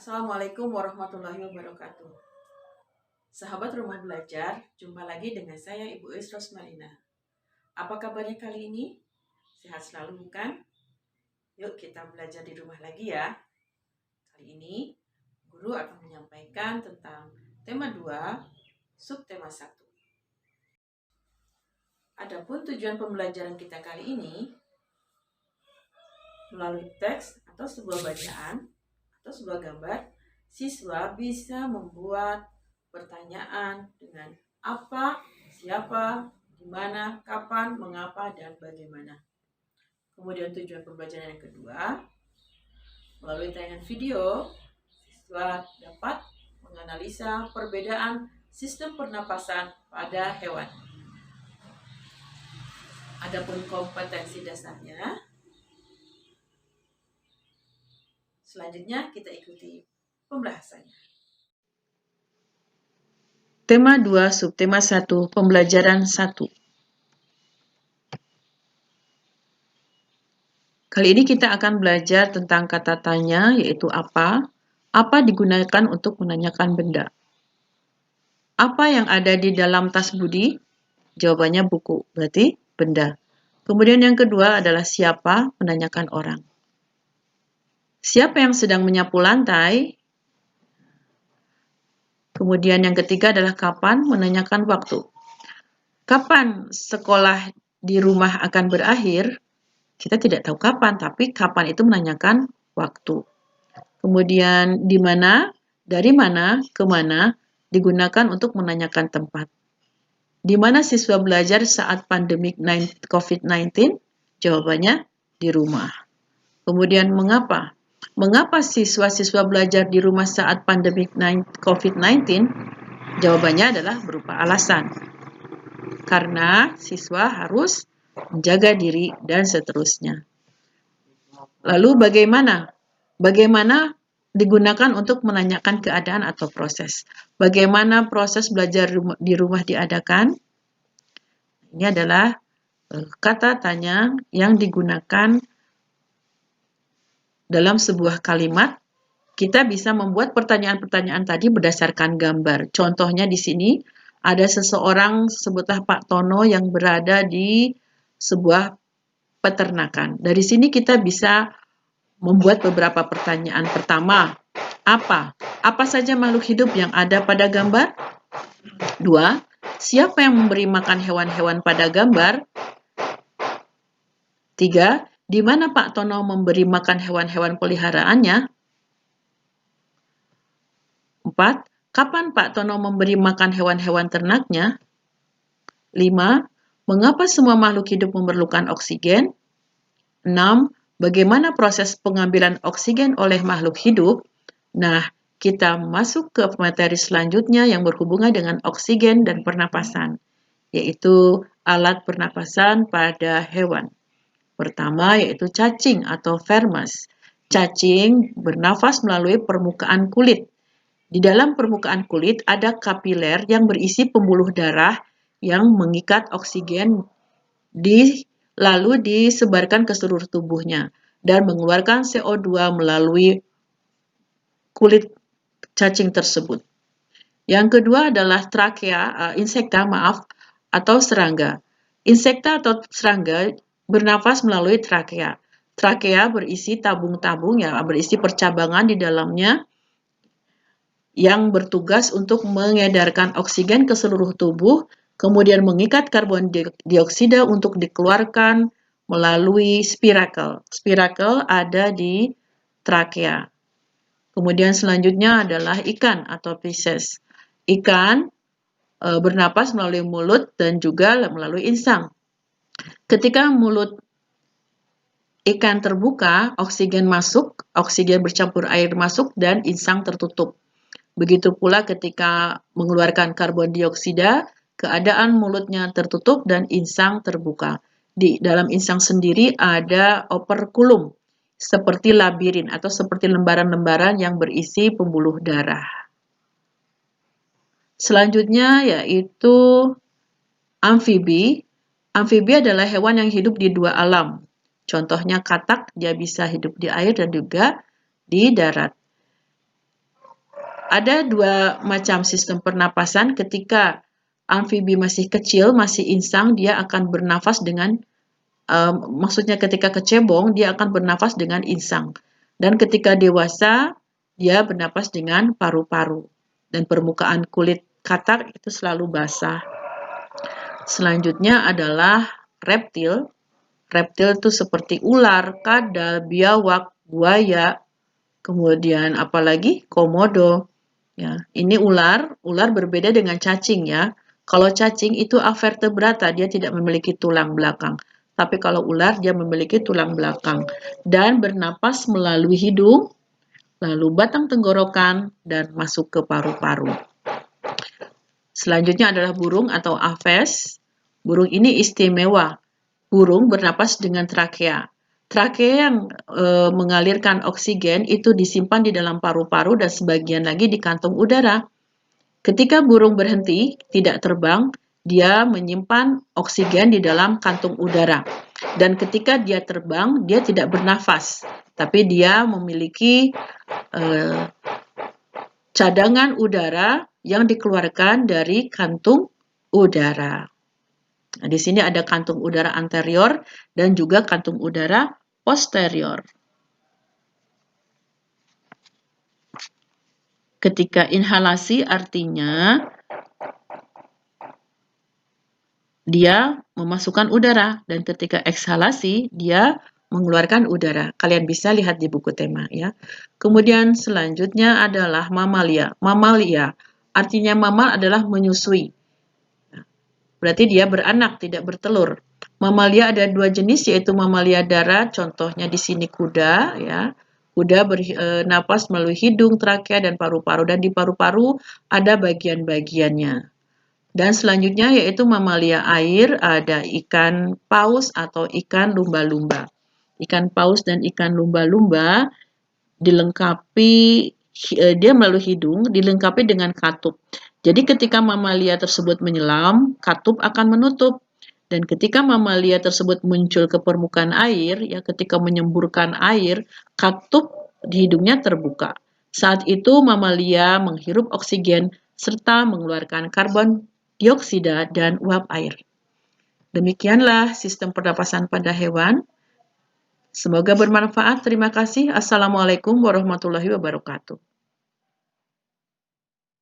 Assalamualaikum warahmatullahi wabarakatuh. Sahabat Rumah Belajar, jumpa lagi dengan saya Ibu Is Rosmalina. Apa kabarnya kali ini? Sehat selalu bukan? Yuk kita belajar di rumah lagi ya. Kali ini guru akan menyampaikan tentang tema 2, subtema 1. Adapun tujuan pembelajaran kita kali ini melalui teks atau sebuah bacaan atau sebuah gambar, siswa bisa membuat pertanyaan dengan apa, siapa, di mana, kapan, mengapa, dan bagaimana. Kemudian tujuan pembelajaran yang kedua, melalui tayangan video, siswa dapat menganalisa perbedaan sistem pernapasan pada hewan. Adapun kompetensi dasarnya, selanjutnya kita ikuti pembahasannya. Tema 2, subtema 1, pembelajaran 1. Kali ini kita akan belajar tentang kata tanya, yaitu apa. Apa digunakan untuk menanyakan benda. Apa yang ada di dalam tas Budi? Jawabannya buku, berarti benda. Kemudian yang kedua adalah siapa, menanyakan orang. Siapa yang sedang menyapu lantai? Kemudian yang ketiga adalah kapan, menanyakan waktu. Kapan sekolah di rumah akan berakhir? Kita tidak tahu kapan, tapi kapan itu menanyakan waktu. Kemudian di mana, dari mana, ke mana, digunakan untuk menanyakan tempat. Di mana siswa belajar saat pandemi COVID-19? Jawabannya di rumah. Kemudian mengapa? Mengapa siswa-siswa belajar di rumah saat pandemi COVID-19? Jawabannya adalah berupa alasan. Karena siswa harus menjaga diri dan seterusnya. Lalu bagaimana? Bagaimana digunakan untuk menanyakan keadaan atau proses? Bagaimana proses belajar di rumah diadakan? Ini adalah kata tanya yang digunakan dalam sebuah kalimat. Kita bisa membuat pertanyaan-pertanyaan tadi berdasarkan gambar. Contohnya di sini ada seseorang, sebutlah Pak Tono, yang berada di sebuah peternakan. Dari sini kita bisa membuat beberapa pertanyaan. Pertama, apa? Apa saja makhluk hidup yang ada pada gambar? 2. Siapa yang memberi makan hewan-hewan pada gambar? 3. Di mana Pak Tono memberi makan hewan-hewan peliharaannya? 4. Kapan Pak Tono memberi makan hewan-hewan ternaknya? 5. Mengapa semua makhluk hidup memerlukan oksigen? 6. Bagaimana proses pengambilan oksigen oleh makhluk hidup? Nah, kita masuk ke materi selanjutnya yang berhubungan dengan oksigen dan pernapasan, yaitu alat pernapasan pada hewan. Pertama, yaitu cacing atau vermes. Cacing bernafas melalui permukaan kulit. Di dalam permukaan kulit ada kapiler yang berisi pembuluh darah yang mengikat oksigen lalu disebarkan ke seluruh tubuhnya dan mengeluarkan CO2 melalui kulit cacing tersebut. Yang kedua adalah insekta atau serangga. Insekta atau serangga bernafas melalui trakea. Trakea berisi tabung-tabung, berisi percabangan di dalamnya yang bertugas untuk mengedarkan oksigen ke seluruh tubuh, kemudian mengikat karbon dioksida untuk dikeluarkan melalui spirakel. Spirakel ada di trakea. Kemudian selanjutnya adalah ikan atau Pisces. Ikan bernapas melalui mulut dan juga melalui insang. Ketika mulut ikan terbuka, oksigen masuk, oksigen bercampur air masuk dan insang tertutup. Begitu pula ketika mengeluarkan karbon dioksida, keadaan mulutnya tertutup dan insang terbuka. Di dalam insang sendiri ada operkulum, seperti labirin atau seperti lembaran-lembaran yang berisi pembuluh darah. Selanjutnya yaitu amfibi. Amfibi adalah hewan yang hidup di dua alam. Contohnya katak, dia bisa hidup di air dan juga di darat. Ada dua macam sistem pernapasan. Ketika amfibi masih kecil, masih insang, dia akan bernafas dengan, maksudnya ketika kecebong, dia akan bernafas dengan insang. Dan ketika dewasa, dia bernafas dengan paru-paru. Dan permukaan kulit katak itu selalu basah. Selanjutnya adalah reptil. Reptil itu seperti ular, kadal, biawak, buaya, kemudian apalagi komodo. Ya, ini ular berbeda dengan cacing ya. Kalau cacing itu avertebrata, dia tidak memiliki tulang belakang. Tapi kalau ular dia memiliki tulang belakang dan bernapas melalui hidung, lalu batang tenggorokan dan masuk ke paru-paru. Selanjutnya adalah burung atau aves. Burung ini istimewa. Burung bernapas dengan trakea. Trakea yang mengalirkan oksigen itu disimpan di dalam paru-paru dan sebagian lagi di kantung udara. Ketika burung berhenti, tidak terbang, dia menyimpan oksigen di dalam kantung udara. Dan ketika dia terbang, dia tidak bernafas, tapi dia memiliki cadangan udara yang dikeluarkan dari kantung udara. Nah, di sini ada kantung udara anterior dan juga kantung udara posterior. Ketika inhalasi artinya dia memasukkan udara dan ketika ekshalasi dia mengeluarkan udara. Kalian bisa lihat di buku tema ya. Kemudian selanjutnya adalah mamalia. Mamalia artinya mamal adalah menyusui. Berarti dia beranak, tidak bertelur. Mamalia ada dua jenis, yaitu mamalia darat, contohnya di sini kuda, ya. Kuda bernapas melalui hidung, trakea, dan paru-paru. Dan di paru-paru ada bagian-bagiannya. Dan selanjutnya yaitu mamalia air, ada ikan paus atau ikan lumba-lumba. Ikan paus dan ikan lumba-lumba dilengkapi, dia melalui hidung, dilengkapi dengan katup. Jadi ketika mamalia tersebut menyelam, katup akan menutup. Dan ketika mamalia tersebut muncul ke permukaan air, ya ketika menyemburkan air, katup di hidungnya terbuka. Saat itu mamalia menghirup oksigen serta mengeluarkan karbon dioksida dan uap air. Demikianlah sistem pernapasan pada hewan. Semoga bermanfaat. Terima kasih. Assalamualaikum warahmatullahi wabarakatuh.